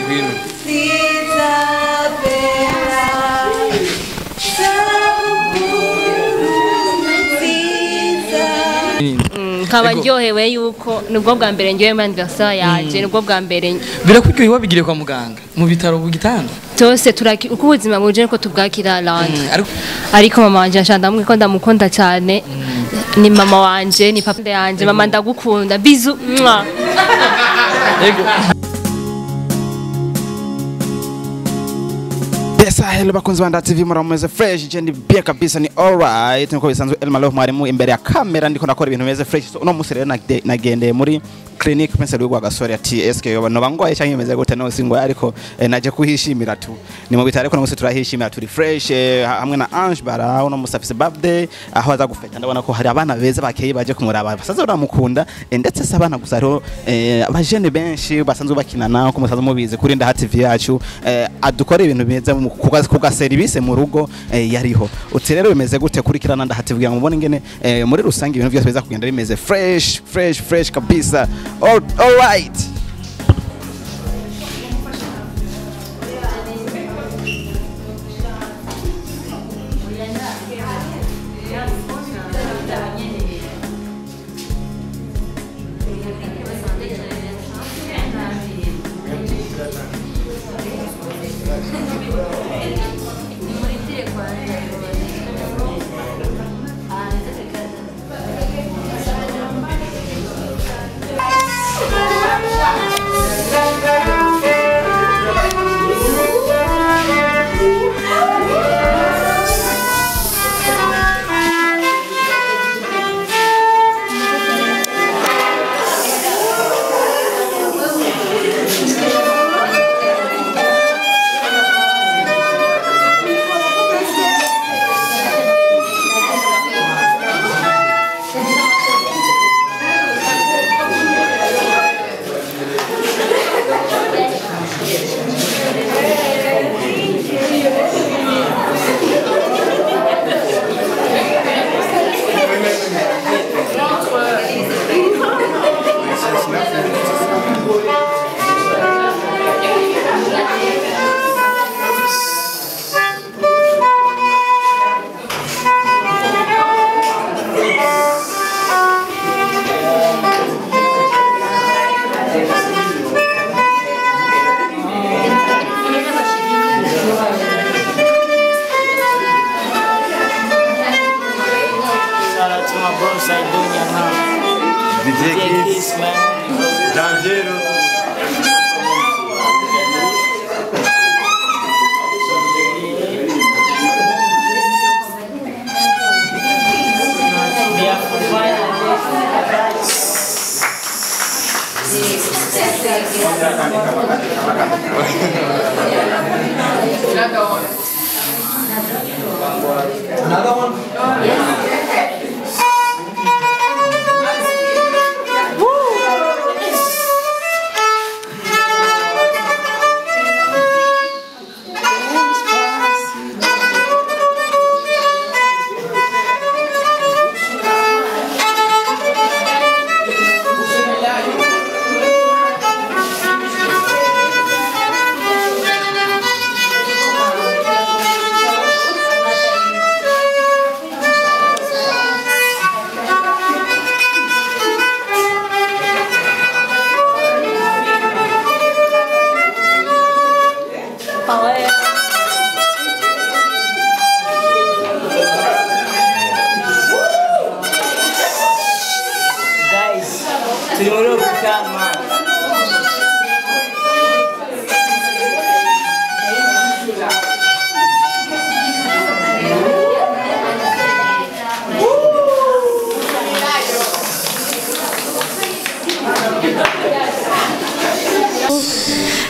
gwino. Nkaba ndyohewe yuko nubwo bwa mbere ngiye mu anniversaire yaje nubwo bwa mbere Birakuryoheye wabigire kwa muganga mu bitaro ku gitanda. Tose uko ubuzima buje ko tubwakira lande. Ariko mama wanje ashanda ko ndamukunda cyane. Ni mama wanje ni papa yanje mama ndagukunda bizu mwa. Pesa hello bakunzi banda TV murameze fresh je bia kabisa ni alright niko bisanzwe Elma Love mwarimu imbere ya kamera ndiko nakora ibintu bimeze fresh so uno musi rero nagendeye muri clinic pense rwo gasore ati SK no bangoye cyangwa imeze gute no singo ariko naje kuhishimira tu ni mu bitare ko no musi turahishimira turi fresh hamwe na ANGE BARA uno musafise birthday aho aza gufeta ndabona ko hari abana beza bakeye baje kumuraba basaza baramukunda ndetse sabana gusa rero abajene benshi basanzwe bakinana ko musaza mubize kuri nda TV yacu adukora ibintu bimeze kuga service mu rugo yariho uti rero bimeze gute kurikirana ndahativira ngo mubone ngene muri rusange ibintu byose biza kugenda bimeze fresh kabisa all right. Another one?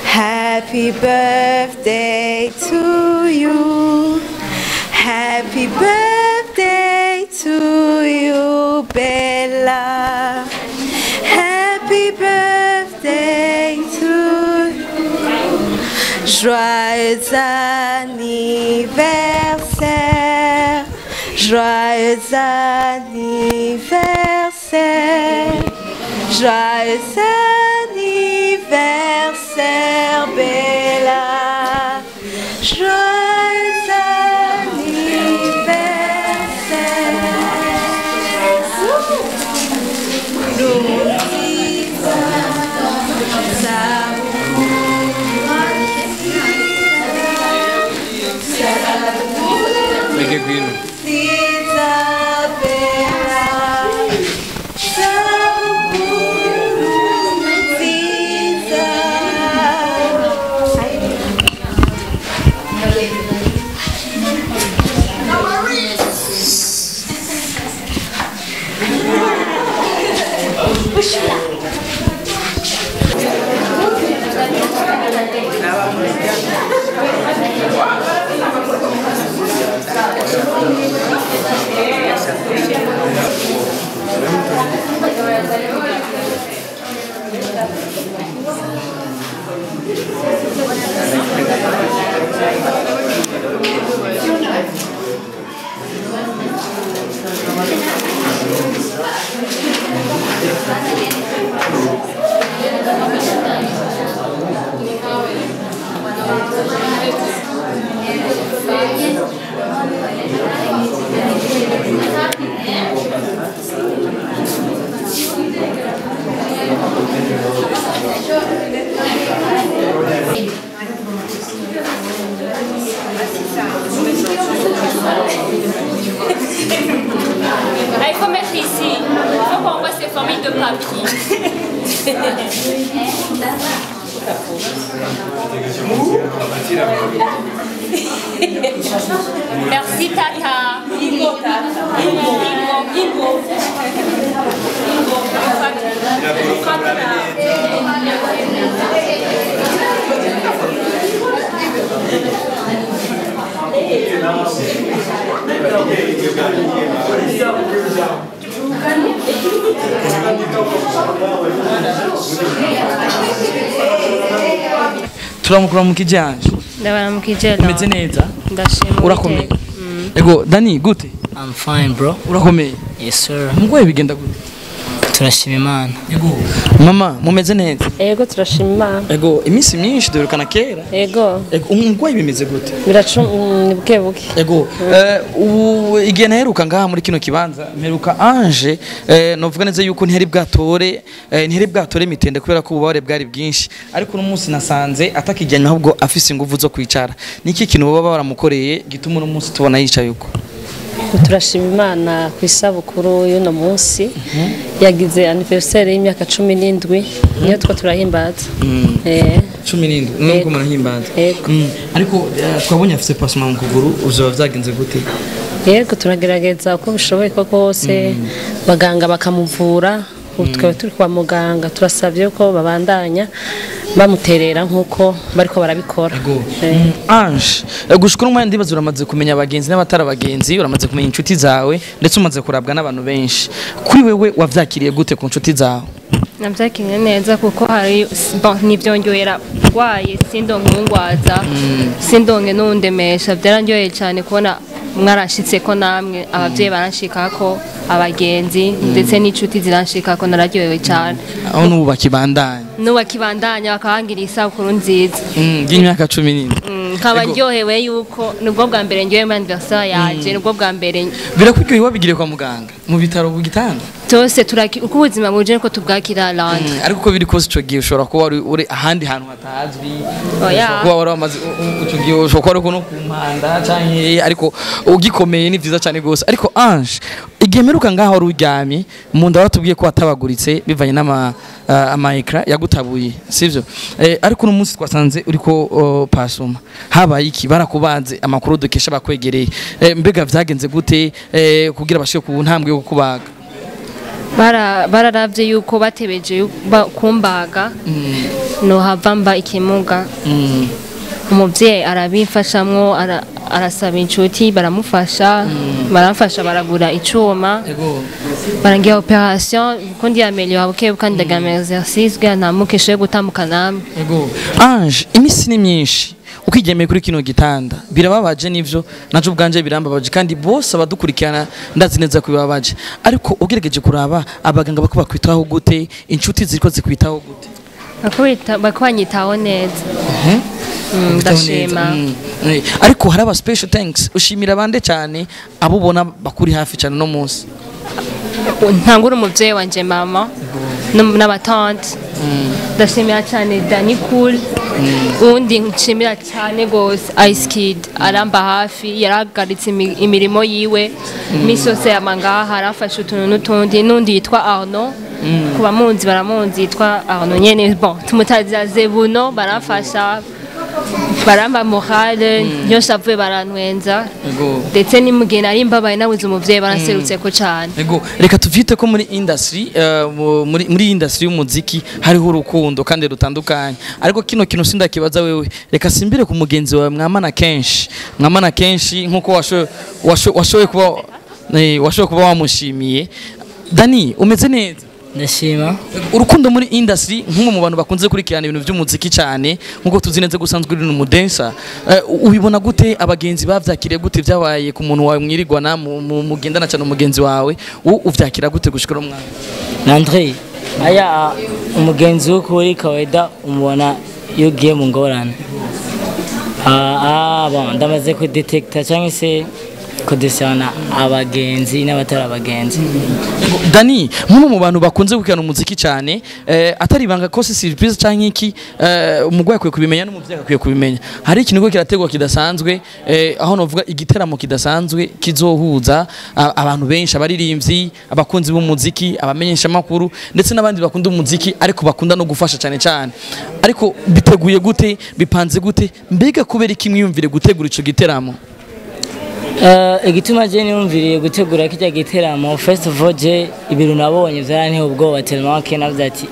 Happy birthday to you. Happy birthday to you, Bella. Happy birthday to you. Joyeux anniversaire. Joyeux anniversaire. Joyeux anniversaire, Bella. Il faut mettre ici. Il faut qu'on voit ces familles de papier. Merci Tata. Ingo Tata. Ingo. turamukura mu kijyanje Ndabana mu kijyanje. umeze neza Ndashima. urakomeye ego Dani gute I'm fine, bro. urakomeye Yes, sir. mugoye bigenda gute Turashima Imana. ego mama mumeze neza Ego turashima Imana. ego iminsi myinshi duherukana kera Ego ego umugwayi bimeze gute ni buke buke. ego ubu igihe naheruka ngaha muri kino kibanza mperuka Ange novuga neza yuko ntihari bwatore mitende kubera ko ububabare bwari bwinshi ariko uno munsi nasanze atakijyanye ahubwo afise ingufu zo kwicara niki kintu baba baramukoreye gituma uno munsi tubona yicaye uko Turashima Imana ku isabukuru y'uno munsi yagize anniversaire y'imyaka 17 niyo two turahimbaza 17 nuko murahimbaza ariko twabonye afise passement mu kuguru uzoba vyagenze gute yego turagerageza uko bishoboye kose baganga bakamuvura twaba turi kwa muganga turasabye ko babandanya bamuterera nkuko bariko barabikora. Ange gushikura umwanya ndibaza uramaze kumenya abagenzi n'abatara abagenzi uramaze kumenya inshuti zawe ndetse umaze kurabwa n'abantu benshi kuri wewe wavyakiriye gute ku nshuti zawe Navyakiriye neza kuko hari nivyongerera gwaye sindonke ngwaza sindonke nundemesha byarandyoye cyane kubona mwarashitse ko namwe abavyeyi baranshikako abagenzi ndetse n'inshuti ziranshikako nararyohewe cyane aho nubu bakibandanya bakabangira isabukuru nziza y'imyaka 17 nkaba ndyohewe yuko nubwo bwa mbere ndyohewe mu anniversaire yanje nubwo bwa mbere birakwiye wabigire kwa muganga mu bitaro bugitanga cyose uko ubuzima buje ko tubwakira landi ariko uko biri kose ico gihe ushobora kuba uri ahandi hantu hatazwi kuba wari wamaze ico gihe ushobora kuba no kumpanda canke ariko ugikomeye ni vyiza cyane gose ariko Ange igihe meruka ngaho wari uryamye mu nda watubwiye ko watabaguritse bivanye n'ama ekra yagutabuye sivyo ariko uno munsi twasanze uriko pasuma habaye iki barakubanze amakuru dukesha bakwegereye mbega vyagenze gute kugira bashike ku ntambwe yo kubaga bararavye yuko batebeje kumbaga no havamba ikimuga umuvyeyi arabimfashamwo arasaba inshuti baramufasha baragura icuma barangiye operation kundi amelio abuke kandi ndagama exercice bwa ntamukeshe gutambuka namwe Ange imisi ni myinshi ukigemeye kuri kino gitanda birababaje nivyo naco bwanje birambabaje kandi bose abadukurikirana ndazi neza kubibabaje ariko ugerageje kuraba abaganga bako bakwitaho gute inshuti ziriko zikwitaho gute bakwanyitaho neza ndashima ariko hari aba special thanks ushimira bande cyane abo ubona bakuri hafi cyane no munsi ntangura umuvyeyi wanje mama n'abatante ndashimira cyane Dani Cool undi nshimira cyane gose Ice Kid aramba hafi yaragaritse imirimo yiwe misose yamangaha arafasha utuntu n'utundi n'undi yitwa Arno kuba munzi baramunzi yitwa Arno nyene bon tumutaza Zebuno barafasha baramba morale nyose avuye barantwenza ndetse nimugena ari imbabaye nabuze umuvyeyi baraserutse ko cyane ego reka tuvyite ko muri industry muri industry y'umuziki hariho urukundo kandi rutandukanye ariko kino kintu sindakibaza wewe reka simbire ku mugenzi wawe mwamana kenshi nkuko washoye kuba wamushimiye Dani umeze neza ndashima urukundo muri industry nk'umwe mu bantu bakunze kurikirana ibintu by'umuziki cyane nkuko tuzi neza gusanzwe uri umudancer ubibona gute abagenzi bavyakiriye gute byabaye ku muntu wawe mwirigwana mugendana cyane umugenzi wawe uvyakira gute gushikira umwana Andre aya umugenzi w'ukuri kawaida umubona iyo ugiye mu ngorane bon ndamaze ku detector cyangwa se kudesana abagenzi n'abatari abagenzi Dani nk'umwe mu bantu bakunze gukina umuziki cyane atari banga ko si surprise cyangwa iki umugwayi akwiye kubimenya n'umuvyeyi akwiye kubimenya hari ikintu kirategwa kidasanzwe aho novuga igiteramo kidasanzwe kizohuza abantu benshi abaririmbyi abakunzi b'umuziki abamenyesha makuru ndetse n'abandi bakunda umuziki ariko bakunda no gufasha cyane ariko biteguye gute bipanze gute mbega kubera iki mwiyumvire gutegura ico giteramo igituma je niyumviriye gutegura kijya giteramo first of all je ibintu nabonye byaranteye ubwoba tellement que navuze ati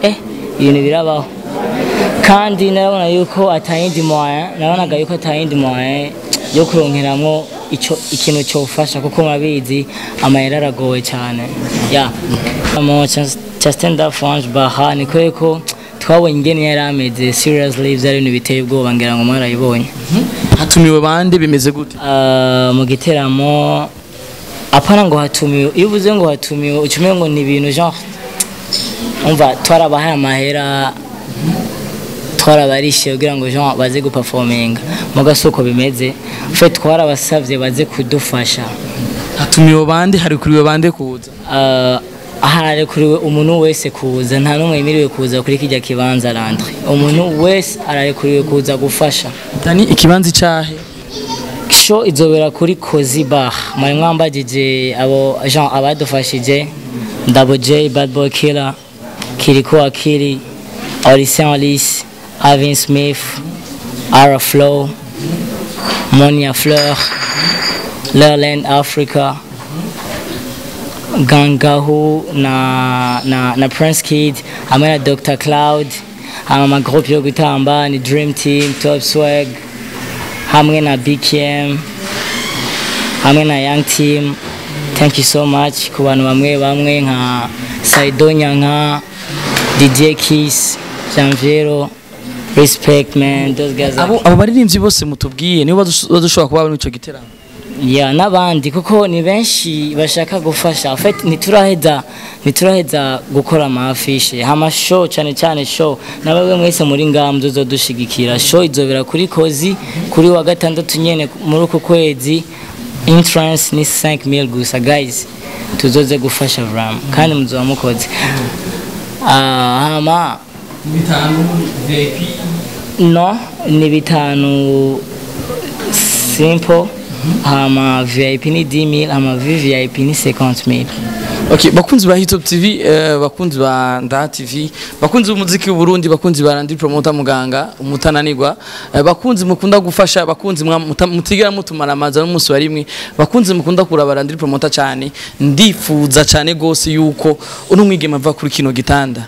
ibintu birabaho kandi narabona yuko atayindi moyen yo kuronkeramwo ikintu cyofasha kuko mabizi amayera aragoye cyane cha stand up for ANGE BARA niko ko twabonye ingene yari ameze seriously byari ibintu biteye ubwoba ngira ngo mwarayibonye hatumiwe bande bimeze gute mu giteramo apana ngo hatumiwe iyo uvuze ngo hatumiwe ucume ngo ni ibintu genre umva twarabahaye amahera twarabarishe kugira ngo genre baze guperforminga mu gasoko bimeze fe twarabasavye baze kudufasha hatumiwe bande hari kuriwe bande kuza aharekuriwe umuntu wese kuza nta numwe yimiriwe kuza kuri kijya kibanza Landry umuntu wese ararekuriwe kuza gufasha Dani ikibanza cyahe show izobera kuri Cozy Bar mwari mwambagije abo Jean abadufashije Double J Bad Boy Killer Kiriko Akili Olycien Alice Avin Smith Ara Flow Monia Fleur Lerland Africa Gangahu na Prince Kid hamwe na Dr Cloud ama groupe yo gutamba ni Dream Team Top Swag hamwe na BKM hamwe na Young Team. Thank you so much ku bantu bamwe nka Saidonya nka DJ Kiss Janviero respect man those guys abo baririmbyi bose mutubwiye nibo badushobora kuba muri ico giteramo n'abandi kuko ni benshi bashaka gufasha en fait nituraheza gukora amafishe hama show cyane show nabagwe mwese muri ngamzo zo dushigikira show izobera kuri Cozy kuri wa gatandatu nyene muri uko kwezi entrance ni 5000 gusa guys tuzoze gufasha vram kandi muzoba mukoze hama bitanu VIP no ni bitanu simple hama VIP ni 10000 hama VIP ni 50000. Okay, bakunzi ba Hit Top TV, bakunzi ba Nda TV, bakunzi b'umuziki w'Uburundi, bakunzi ba Randi Promoter Muganga, umutananirwa, bakunzi mukunda gufasha, bakunzi mutigera mutumara amaza n'umunsi wa rimwe, bakunzi mukunda kuraba Randi Promoter cyane, ndifuza cyane gose yuko uno mwigema ava kuri kino gitanda.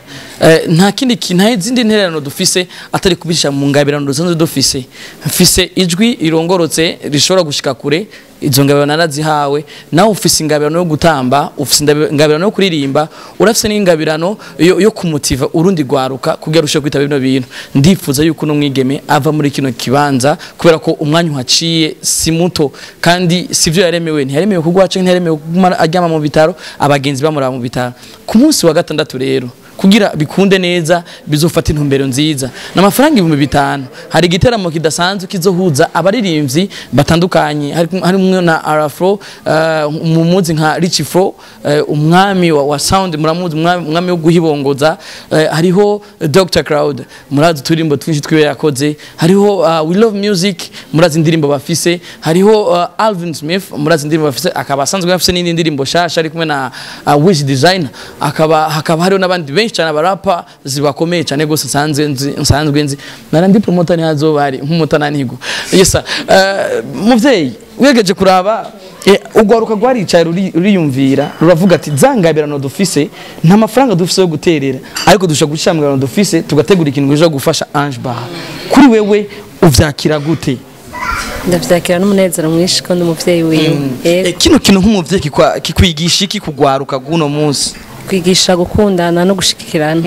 Nta kindi kintu izindi ntererano dufise atari kubisha mu ngabirano dusanzwe dufise. Mfise ijwi irongorotse rishobora gushika kure, izo ngabirano narazihawe, nawe ufise ingabirano yo gutamba, ufise ingabirano yo kuririmba, urafise n'ingabirano yo kumutiva urundi gwaruka kugira rushe kwitaba bino bintu. Ndifuza yuko no mwigeme ava muri kino kibanza kubera ko umwanya uhaciye si muto kandi sivyo yaremewe, ntiyaremewe kugwaca ntiyaremewe kuguma aryama mu bitaro, abagenzi bamuraba mu bitaro. Ku munsi wa gatandatu rero kugira bikunde neza bizofata intumbero nziza n'amafaranga 5,000 hari igiteramo kidasanzwe kizohuza abaririmbyi batandukanye harimo na Arafro umuzi nka Rich Fro umwami wa sound muramuzi umwami wo guhibongoza hariho Dr Crowd murazi turimbo twinshi twiwe yakoze hariho We Love Music murazi indirimbo bafise hariho Alvin Smith murazi indirimbo bafise akaba asanzwe bafise n'indi ndirimbo shasha ari kumwe na Wish Design hakaba hariho n'abandi benshi cyane abarapa zibakomeye cyane gose nsanzwe nzi narandi promoter ni hazobari nk'umutananigo yesa muvyeyi wegeje kuraba ugwaruka gwaricaye uriyumvira ruravuga ati zangabirano dufise nta mafaranga dufise yo guterera ariko dusha gucamgirano dufise tugategura ikintu cyo gufasha Ange Bara kuri wewe uvyakira gute ndavyakira n'umunezero mwinshi ko ndumuvyeyi wiwe kino kintu nk'umuvyeyi kikwigisha iki kugwaruka guno munsi kwigisha gukundana no gushikirana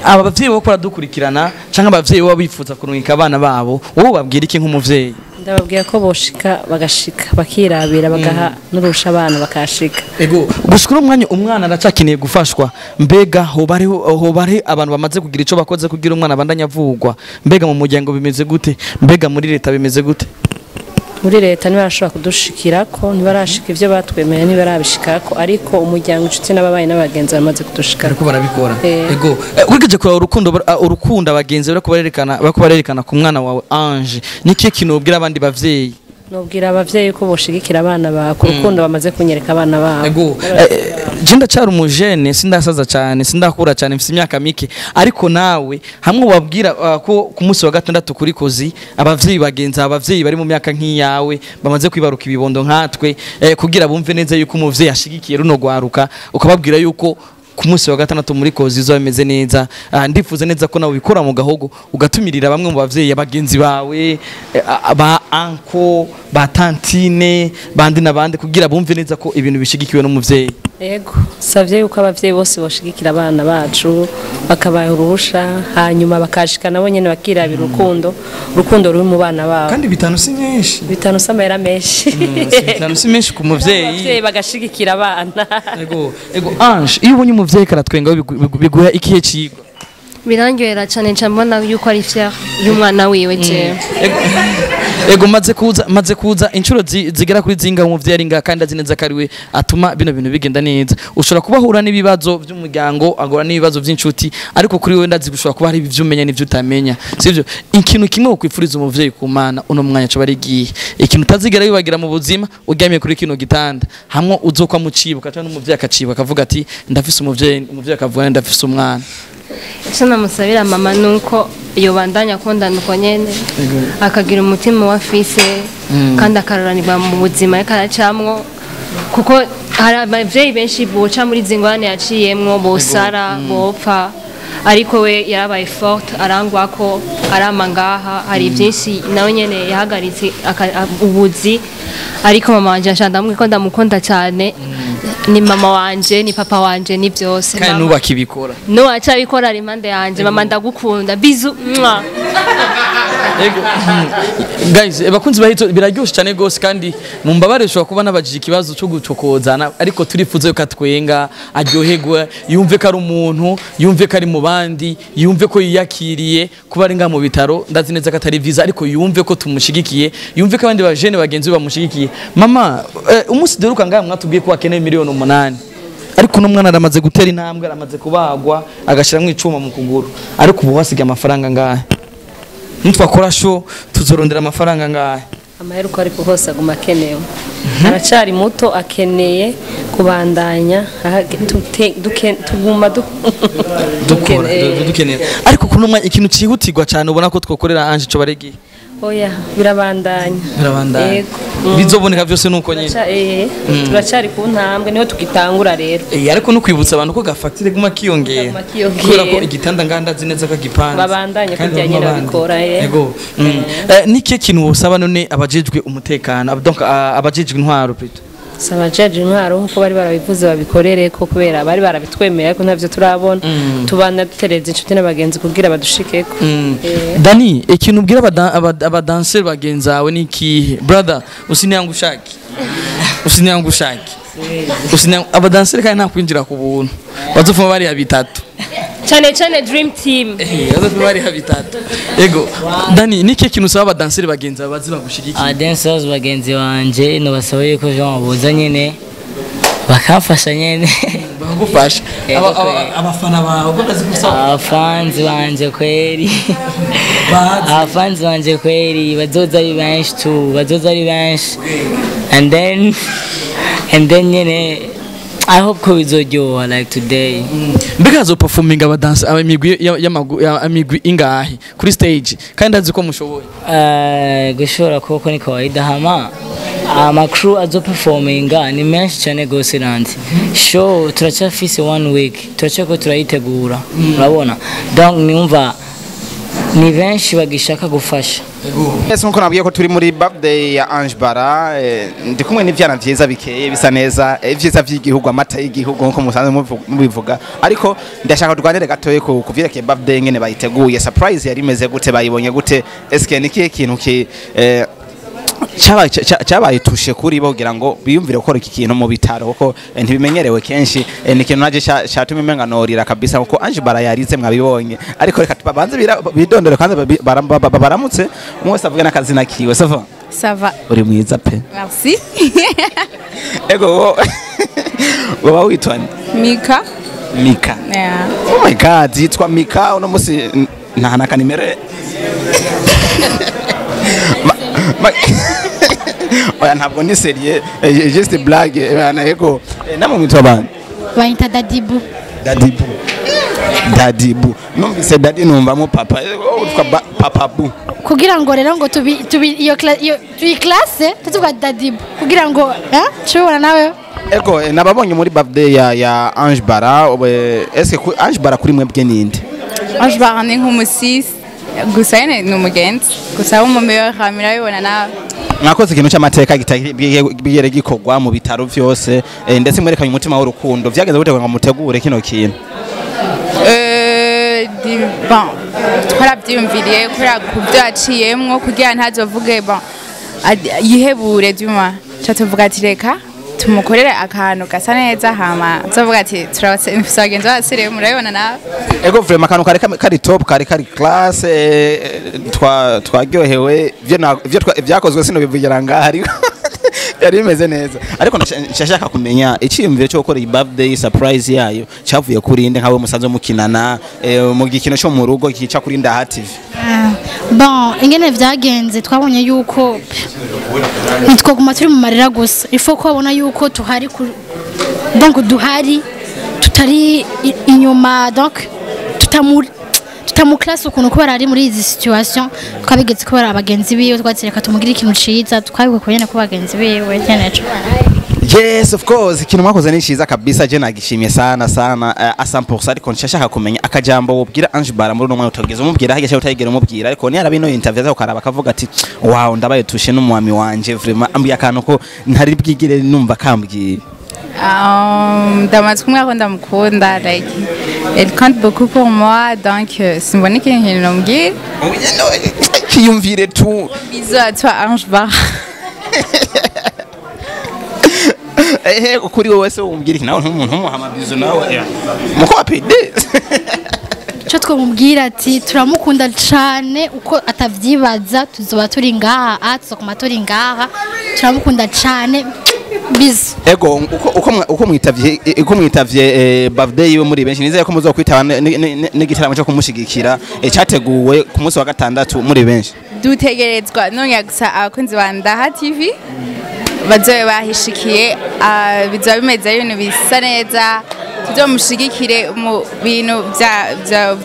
aba bavyeyi bo dukurikirana canke abavyeyi bo bifuza kurungika abana babo wowe babwira iki nk'umuvyeyi ndababwira ko boshika bagashika bakirabira bagaha n'urusha abana bakashika ego gushikura umwana aracakeneye gufashwa mbega hobari abantu bamaze kugira ico bakoze kugira umwana abandanya avugwa mbega mu muryango bimeze gute mbega muri leta bimeze gute muri leta ntibarashobora kudushikirako ntibarashika ivyo batwemeye ntibarabishikako ariko umuryango inshuti n'ababaye n'abagenzi bamaze kudushikira ariko barabikora ego wigeje kura urukundo abagenzi bariko barerekana ku mwana wawe Ange niki kintu ubwira abandi bavyeyi nubwira abavyeyi ko boshigikira abana ba ku rukundo bamaze kunyereka abana babo ego jenda cyari umujene sindasaza cyane sindakura cyane mfite imyaka mike ariko nawe hamwe wabwira ko ku munsi wa gatandatu kuri kozi abavyeyi bagenza abavyeyi bari mu myaka nk'iyawe bamaze kwibaruka ibibondo nkatwe kugira bumve neza yuko umuvyeyi ashigikiye runo gwaruka ukababwira yuko ku munsi wa gatandatu muri kozi zo bimeze neza ndifuza neza ko nawe bikora mu gahogo ugatumirira bamwe mu bavyeyi abagenzi bawe ba anko ba tantine bandi nabandi kugira bumve neza ko ibintu bishigikiwe n'umuvyeyi ego savye yuko abavyeyi bose boshigikira abana bacu bakabaye uruhusha hanyuma bakashika nabo nyene bakirabira urukundo ruri mu bana babo kandi bitanu si nyinshi bitanu samera menshi bitanu si menshi ku muvyeyi abavyeyi bagashigikira abana ego Ange iyo ubonye umuvyeyi karatwenga biguha ikihe cigwa birangyohera cyane mbona yuko ari fier y'umwana wiwe je ego maze kuza inshuro zigera kuri zinga umuvyeyi ari nga kandi azineza kariwe atuma bino bintu bigenda neza ushobora kubahura n'ibibazo by'umuryango agora n'ibibazo by'inshuti ariko kuri wewe ndazi gushobora kuba hari ibyo umenya n'ibyo utamenya sivyo ikintu kimwe ukwifuriza umuvyeyi kumana uno mwanya cyo bari gihe ikintu utazigera bibagira mu buzima uryamye kuri kino gitanda hamwe uzokwa mucibuka cyane umuvyeyi akacibuka akavuga ati ndafise umuvyeyi akavuga ndafise umwana icyo namusabira mama nuko yobandanya akundana uko nyene akagira umutima wa fise kandi akaroranirwa mu buzima yakaracamwo kuko hari abavyeyi benshi boca muri zingwane yaciyemwo bosara bopfa ariko we yarabaye forte arangwa ko arama ngaha hari byinshi nawe nyene yahagaritse ubuzi ariko mama wanje ashanda ko ndamukunda cyane ni mama wanje ni papa wanje ni byose kandi nubakibikora no acha bikora ari impande yanje mama ndagukunda bizu guys bakunzi bahito biraryoshe cyane gose kandi mumbabare ushobora kuba nabajije ikibazo cyo gucokozana ariko turifuza yuko atwenga aryoherwa yumve ko ari umuntu yumve ko ari mu bandi yumve ko yiyakiriye kuba ari nga mu bitaro ndazi neza ko atari visa ariko yumve ko tumushigikiye yumve ko abandi bajene bagenzi bamushigikiye mama umunsi deruka ngaha mwatubwiye ko akeneye miliyoni 8 ariko no mwana aramaze gutera intambwe aramaze kubagwa agashira mu icuma mu kuguru ariko ubu wasiga amafaranga ngahe nitwakora show tuzorondera amafaranga ngahe amaheruko ariko hose aguma akenewe aracari muto akeneye kubandanya tuguma dukeneye ariko kunumwa ikintu cihutirwa cyane ubona ko twokorera Ange cyo baregiye oya birabandanya bizoboneka byose nuko nyine turacari ku ntambwe niho tugitangura rero ariko no kwibutsa abantu ko gafatire guma kiyongera kubera ko igitanda ngandazi neza ko gipanze babandanye kujya nyine babikora yego niki kintu usaba none abajejwe umutekano donc abajejwe intwaro plutôt saba jaji intwaro nkuko bari barabivuze babikorere ko kubera bari barabitwemeye ariko ntavyo turabona tubana dutereza inshuti n'abagenzi kugira badushikeko Dani ikintu ubwira abadanser bagenzawe niki brother usinyangushaki abadanser kandi nta kwinjira ku buntu bazofuma bari ya bitatu cyane dream team bari habitatu ego Dani niki kintu usaba abadanseri bagenzi bazi bagushigikiye dancers bagenzi banje no basabaye ko Jean boza nyene bakafasha nyene bagufasha abafana bawe bakazi gusaba abafans banje kweri abafans banje kweri bazoza ari benshi tu bazoza ari benshi and then nyene I hope ko bizoryoha like today mbega zo performing abadansi amigwi y'amigwi ingahe kuri stage kandi azi ko mushoboye gushora koko ni kawaida hama ama crew azo performinga ni menshi cyane gose nandi show turacafise 1 week turacako turayitegura urabona donc niumva ni benshi bagishaka gufasha Yes, nkuko nabwiye ko turi muri birthday ya Ange Bara ndi kumwe n'ivyana vyiza bikeye bisa neza ivyiza vy'igihugu amata y'igihugu nkuko musanze mubivuga ariko ndashaka tugwanire gatoye ku kuvyerekeye birthday ngene bayiteguye surprise yari imeze gute bayibonye gute eske nikiye kintu ki cyabaye tushe kuri bo kugira ngo biyumvire gukora iki kintu mu bitaro kuko ntibimenyerewe kenshi ni ikintu naje cyatuma imenganorira kabisa kuko Ange Bara yarize mwabibonye ariko reka tubanze bidondere kandi baramutse umwe wese avuga n'akazina kiwe sava Sava. uri mwiza pe Merci. ego wowe witwa Mika. Mika. Yeah. Oh my god yitwa Mika uno musi nta kanimere oya ntabwo ni serie just blague bana ego namwe mwitwa bana bayita Dadibu numvise dadi numvamo papa utwa papa bu kugira ngo rero ngo tubi iyo classe tuvuga Dadibu kugira ngo chubona nawe ego nababonye muri birthday ya Ange Bara est-ce que Ange Bara kuri mwebwe ninde Ange Bara ni nk'umusisi gusa yene ni umugenzi gusa umumeyo kamera yibona nawe mwakoze ikintu cy'amateka bigere gikorwa mu bitaro vyose ndetse mwerekanye umutima w'urukundo vyageze gute ngo mutegure kino kintu bon twarabyumviriye kuri kubyo yaciyemwo kugira ntazovuge bon yihebure duma cyatuvuga ati reka tumukorere akantu gasa neza hama tuvuga ati turabagenzi basire murabibona nawe ego vraiment akantu kari top kari class twaryohewe vyakozwe sino bivugira ngahari yari bimeze neza ariko nshashaka kumenya iciyumvire cyo gukora iyi birthday surprise yayo cyavuye kuri inde nkawe musanze mukinana mu gikino cyo mu rugo kica kuri Ndaha TV bon ingene vyagenze twabonye yuko ntitwaguma turi mu marira gusa ifo ko babona yuko tuhari donc duhari tutari inyuma donc tutamuklase ukuntu kubera ari muri izi situation twabigeze kubera abagenzi biwe twatsireka tumugira ikintu ciza twabikwe kunyene ku bagenzi biwe cyeneco yes of course ikintu mwakoze ni ciza kabisa je nagishimye sana a 100% ariko nshashaka kumenya akajambo wobwira Ange Bara muri no mwana utageze umubwira hage cyangwa utagera umubwira ariko ni arabino interview zaho karaba kavuga ati wow ndabaye tushe n'umwami wanje vraiment ambiye akantu ko ntari bwigire numva kambwira ndamaze kumwe ndamukunda like elle compte beaucoup pour moi donc simbona ikintu nomubwira kiyumvire tu bisous à toi Ange Bara kuri wowe se umbwira iki nawe nk'umuntu umuhamabizo nawe muko apide cyo twamubwira ati turamukunda cyane uko atavyibaza tuzoba turi ngaha tuzokoma turi ngaha turamukunda cyane bizo ego uko mwitavye birthday yiwe muri benshi nizeye ko muzokwitaba n'igitaramo cyo kumushigikira cyateguwe ku munsi wa gatandatu muri benshi dutegerezwa none gusa abakunzi ba Ndaha TV bazobe bahishikiye bizoba bimeze ibintu bisa neza tuzomushigikire mu bintu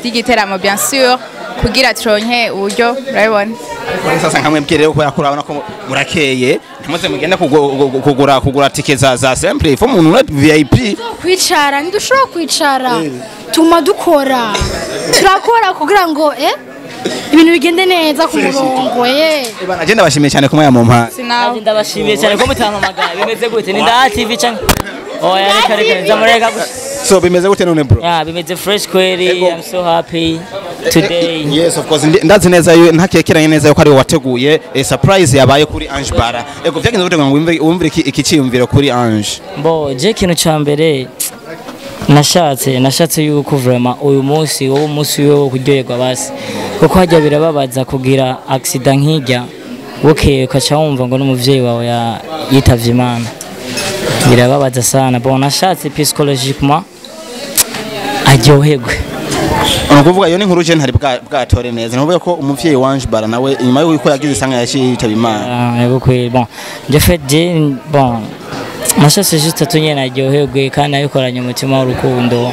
by'igiteramo bien sûr kugira turonke uburyo urabibona sasa nkamwe mbwire ko yakurabona ko murakeye ntimuze mugende kugura tike za simple ifo umuntu VIP kwicara ntidushobora kwicara tuma dukora turakora kugira ngo ibintu bigende neza ku murongo bana agenda bashimiye cyane kumwe mu mpa ndabashimiye cyane ko mutampamagara bimeze gute ni Ndaha TV cyane oya reka zamureka so bimeze gute none bro bimeze fresh kweli I'm so happy today yes of course ndazi neza ntakekeranye neza yuko ari wateguye surprise yabaye kuri Ange Bara ego vyagenze gute ngo wumvire iki ciyumviro kuri Ange bo je kintu ca mbere nashatse yuko vraiment uyu munsi wo munsi wo kuryoherwa basi kuko hajya birababaza kugira accident nkijya ukaca wumva ngo n'umuvyeyi wawe yitavye Imana birababaza sana bon nashatse psychologiquement aryoherwe ukuvuga iyo ni nkuru je ntari bwatore neza nkuvuga ko umuvyeyi wa Ange Bara nawe inyuma yuko yagize isanga yaciye yitaba Imana yego kweli bon je fait bon nashatse juste tunye naryoherwe kandi abikoranye umutima w'urukundo.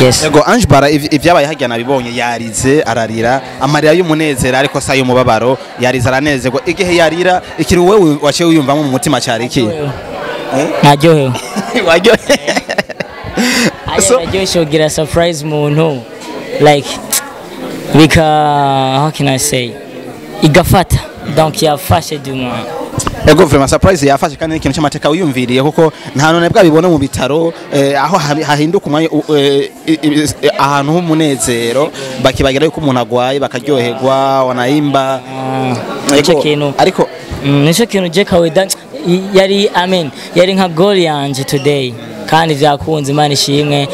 Yes. Yego Ange Bara ivyabaye hajya nabibonye yarize ararira amarira y'umunezero ariko sa y'umubabaro yarize aranezerwa igihe yarira ikiri wewe wace wiyumvamo mu mutima cyari iki naryohewe waryohewe so naryoshye ugira surprise muntu like bika how can I say igafata donc yafashe du moins. Ego vraiment surprise yafashe kandi n'ikintu cy'amateka wiyumviriye kuko nta none bwabibona mu bitaro aho hahinduka umwanya ahantu h'umunezero bakibagira yuko umuntu agwaye bakaryoherwa wanaimba ariko nico kintu je kaweda yari amen yari nka goal yanje today kandi vyakunze Imana ishimwe.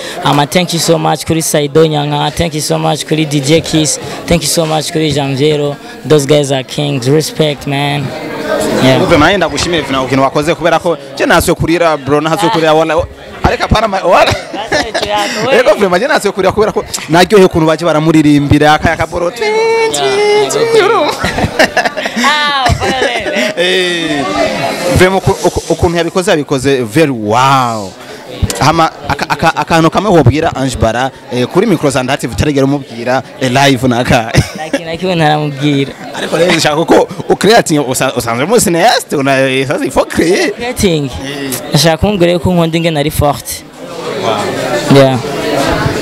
Thank you so much kuri Saido Nyanga, thank you so much kuri DJ Kiss, thank you so much kuri Janviero. Those guys are kings, respect man. Yeah. Uve maenda gushimira vina ukintu wakoze kubera ko je nasyo kurira bro nazo kurira wala areka para wala ego vraiment je nasyo kurira kubera ko naryohe kuntu baje baramuririmbira akaya kaboro vraiment ukuntu yabikoze very wow. Hama akantu kamwe wobwira Ange Bara kuri micro zandati vitarigera umubwira live naka kiwe naramubwira ariko rero nshaka ko ucreating usanzwe mu cinéaste una il faut créer creating nshaka kumbwira ko nkonde nge nari forte. Yeah.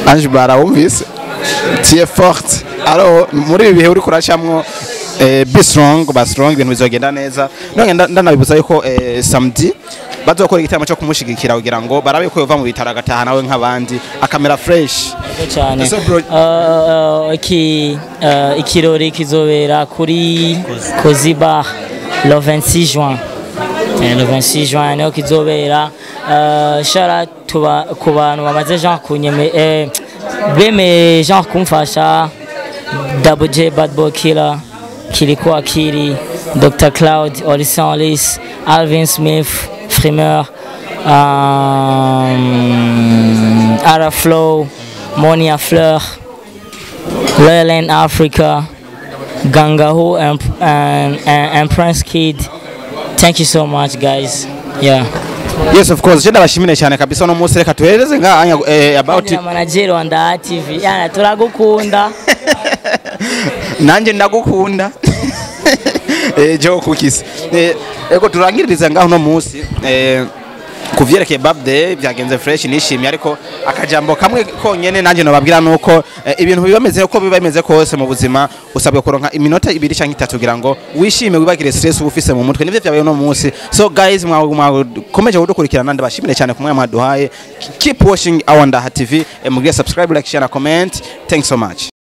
Ange Bara wumvise tie forte alors muri ibi bihe uri kuracamwo be strong ibintu bizogenda neza none ndanabibuza yuko samedi bazokora igitamo cyo kumushigikira kugira ngo barabe ko yova mu bitaro agataha nawe nk'abandi akamera fresh cyane. Ikirori kizobera kuri Koziba le 26 juin. Le 26 juin niho kizobera shara tuba ku bantu bamaze genre kunyeme beme genre kumfasha Double J Bad Boy Killer Kiliko Akiri Dr Cloud Olison Lis Alvin Smith Frimeur Ara Flow Monia Fleur Leyland Africa Gangaho and Prince Kid. Thank you so much guys. Yeah. Yes, of course. Jenda bashimine cyane kabisa no munsi reka tuhereze nga about manager wa Nda TV. Yana turagukunda. Nanje ndagukunda. Jo cookies. Ego turangiririza ngaho no munsi kuvyerekeye birthday byagenze fresh nishimye ariko akajambo kamwe konyene nanje no babwira nuko ibintu bibameze ko bibameze kose mu buzima usabwe kuronka iminota 2 cyangwa 3 kugira ngo wishime wibagire stress ubufise mu mutwe nivyo byabaye no munsi. So guys mwakomeje kudukurikirana ndabashimire cyane kumwe mwaduhaye. Keep watching our Nda TV, mugire subscribe, like, share na comment. Thanks so much.